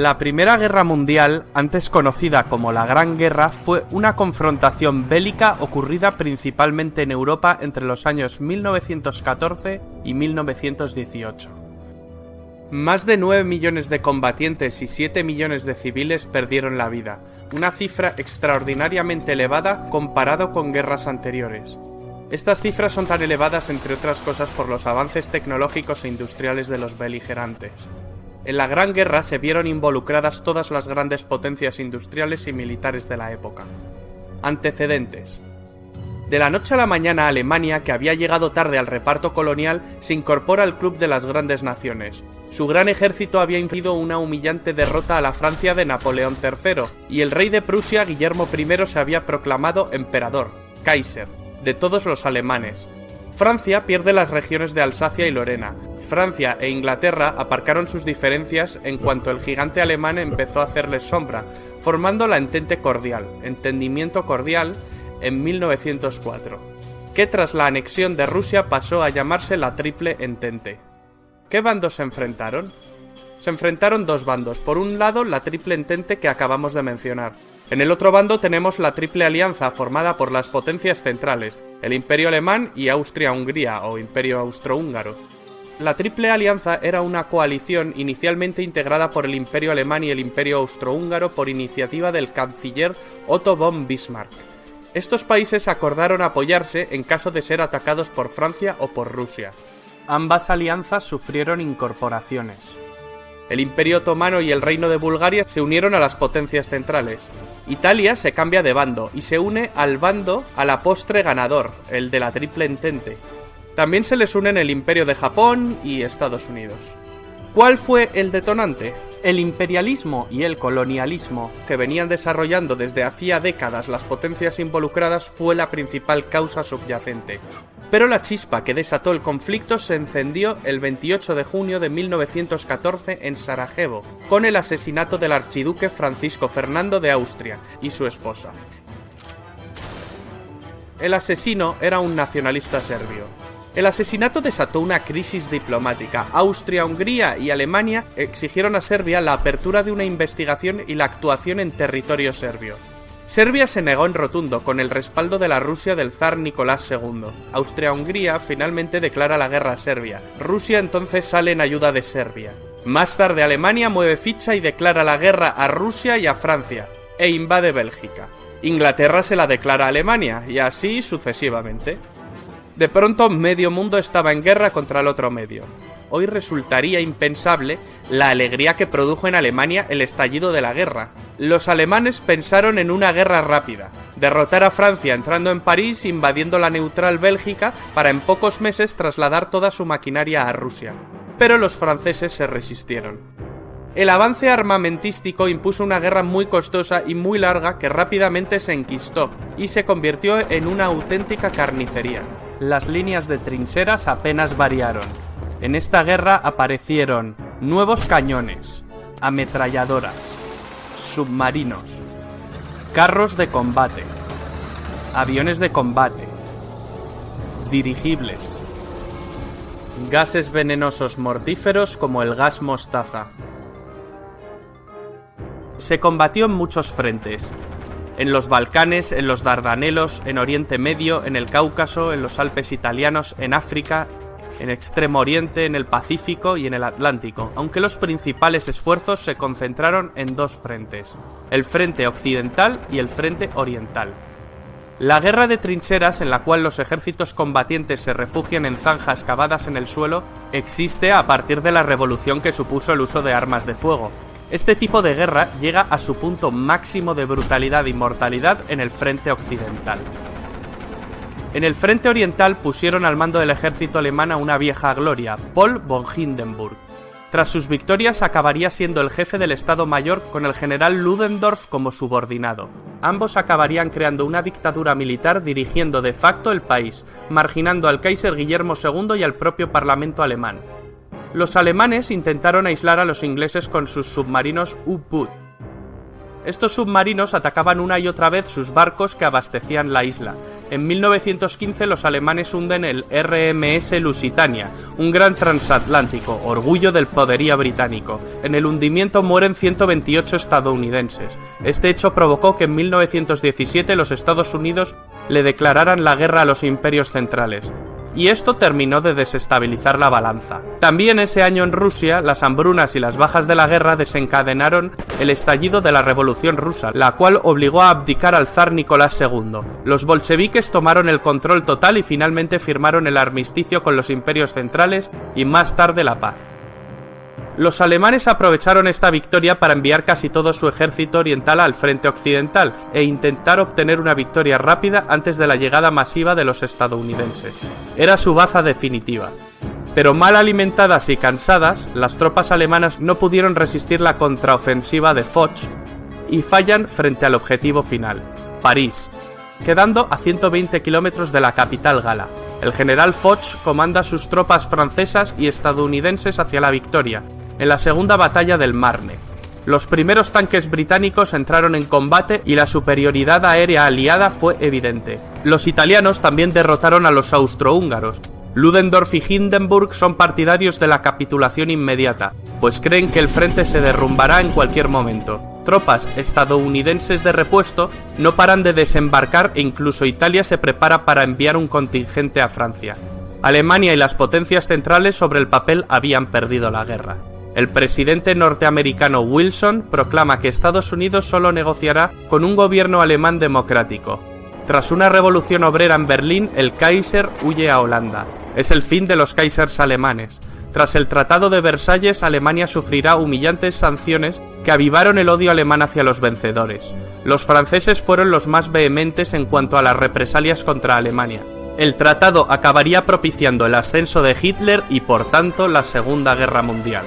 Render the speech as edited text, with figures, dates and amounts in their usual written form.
La Primera Guerra Mundial, antes conocida como la Gran Guerra, fue una confrontación bélica ocurrida principalmente en Europa entre los años 1914 y 1918. Más de 9 millones de combatientes y 7 millones de civiles perdieron la vida, una cifra extraordinariamente elevada comparado con guerras anteriores. Estas cifras son tan elevadas, entre otras cosas, por los avances tecnológicos e industriales de los beligerantes. En la Gran Guerra se vieron involucradas todas las grandes potencias industriales y militares de la época. Antecedentes. De la noche a la mañana, Alemania, que había llegado tarde al reparto colonial, se incorpora al club de las grandes naciones. Su gran ejército había infligido una humillante derrota a la Francia de Napoleón III, y el rey de Prusia, Guillermo I, se había proclamado emperador, Kaiser, de todos los alemanes. Francia pierde las regiones de Alsacia y Lorena. Francia e Inglaterra aparcaron sus diferencias en cuanto el gigante alemán empezó a hacerles sombra, formando la Entendimiento Cordial, en 1904, que tras la anexión de Rusia pasó a llamarse la Triple Entente. ¿Qué bandos se enfrentaron? Se enfrentaron dos bandos. Por un lado, la Triple Entente que acabamos de mencionar. En el otro bando tenemos la Triple Alianza, formada por las potencias centrales, el Imperio Alemán y Austria-Hungría, o Imperio Austrohúngaro. La Triple Alianza era una coalición inicialmente integrada por el Imperio Alemán y el Imperio Austrohúngaro por iniciativa del canciller Otto von Bismarck. Estos países acordaron apoyarse en caso de ser atacados por Francia o por Rusia. Ambas alianzas sufrieron incorporaciones. El Imperio Otomano y el Reino de Bulgaria se unieron a las potencias centrales. Italia se cambia de bando y se une al bando a la postre ganador, el de la Triple Entente. También se les unen el Imperio de Japón y Estados Unidos. ¿Cuál fue el detonante? El imperialismo y el colonialismo que venían desarrollando desde hacía décadas las potencias involucradas fue la principal causa subyacente. Pero la chispa que desató el conflicto se encendió el 28 de junio de 1914 en Sarajevo, con el asesinato del archiduque Francisco Fernando de Austria y su esposa. El asesino era un nacionalista serbio. El asesinato desató una crisis diplomática. Austria, Hungría y Alemania exigieron a Serbia la apertura de una investigación y la actuación en territorio serbio. Serbia se negó en rotundo, con el respaldo de la Rusia del zar Nicolás II. Austria-Hungría finalmente declara la guerra a Serbia. Rusia entonces sale en ayuda de Serbia. Más tarde Alemania mueve ficha y declara la guerra a Rusia y a Francia, e invade Bélgica. Inglaterra se la declara a Alemania, y así sucesivamente. De pronto medio mundo estaba en guerra contra el otro medio. Hoy resultaría impensable la alegría que produjo en Alemania el estallido de la guerra. Los alemanes pensaron en una guerra rápida, derrotar a Francia entrando en París, invadiendo la neutral Bélgica, para en pocos meses trasladar toda su maquinaria a Rusia. Pero los franceses se resistieron. El avance armamentístico impuso una guerra muy costosa y muy larga que rápidamente se enquistó y se convirtió en una auténtica carnicería. Las líneas de trincheras apenas variaron. En esta guerra aparecieron nuevos cañones, ametralladoras, submarinos, carros de combate, aviones de combate, dirigibles, gases venenosos mortíferos como el gas mostaza. Se combatió en muchos frentes. En los Balcanes, en los Dardanelos, en Oriente Medio, en el Cáucaso, en los Alpes italianos, en África, en Extremo Oriente, en el Pacífico y en el Atlántico, aunque los principales esfuerzos se concentraron en dos frentes, el frente occidental y el frente oriental. La guerra de trincheras, en la cual los ejércitos combatientes se refugian en zanjas cavadas en el suelo, existe a partir de la revolución que supuso el uso de armas de fuego. Este tipo de guerra llega a su punto máximo de brutalidad y mortalidad en el frente occidental. En el frente oriental pusieron al mando del ejército alemán a una vieja gloria, Paul von Hindenburg. Tras sus victorias acabaría siendo el jefe del Estado Mayor con el general Ludendorff como subordinado. Ambos acabarían creando una dictadura militar dirigiendo de facto el país, marginando al Kaiser Guillermo II y al propio Parlamento alemán. Los alemanes intentaron aislar a los ingleses con sus submarinos U-Boot. Estos submarinos atacaban una y otra vez sus barcos que abastecían la isla, En 1915 los alemanes hunden el RMS Lusitania, un gran transatlántico, orgullo del poderío británico. En el hundimiento mueren 128 estadounidenses. Este hecho provocó que en 1917 los Estados Unidos le declararan la guerra a los imperios centrales. Y esto terminó de desestabilizar la balanza. También ese año en Rusia, las hambrunas y las bajas de la guerra desencadenaron el estallido de la Revolución Rusa, la cual obligó a abdicar al zar Nicolás II. Los bolcheviques tomaron el control total y finalmente firmaron el armisticio con los imperios centrales y más tarde la paz. Los alemanes aprovecharon esta victoria para enviar casi todo su ejército oriental al frente occidental e intentar obtener una victoria rápida antes de la llegada masiva de los estadounidenses. Era su baza definitiva. Pero mal alimentadas y cansadas, las tropas alemanas no pudieron resistir la contraofensiva de Foch y fallan frente al objetivo final, París, quedando a 120 kilómetros de la capital gala. El general Foch comanda sus tropas francesas y estadounidenses hacia la victoria, en la segunda batalla del Marne. Los primeros tanques británicos entraron en combate y la superioridad aérea aliada fue evidente. Los italianos también derrotaron a los austrohúngaros. Ludendorff y Hindenburg son partidarios de la capitulación inmediata, pues creen que el frente se derrumbará en cualquier momento. Tropas estadounidenses de repuesto no paran de desembarcar e incluso Italia se prepara para enviar un contingente a Francia. Alemania y las potencias centrales sobre el papel habían perdido la guerra. El presidente norteamericano Wilson proclama que Estados Unidos solo negociará con un gobierno alemán democrático. Tras una revolución obrera en Berlín, el Kaiser huye a Holanda. Es el fin de los Kaisers alemanes. Tras el Tratado de Versalles, Alemania sufrirá humillantes sanciones que avivaron el odio alemán hacia los vencedores. Los franceses fueron los más vehementes en cuanto a las represalias contra Alemania. El tratado acabaría propiciando el ascenso de Hitler y, por tanto, la Segunda Guerra Mundial.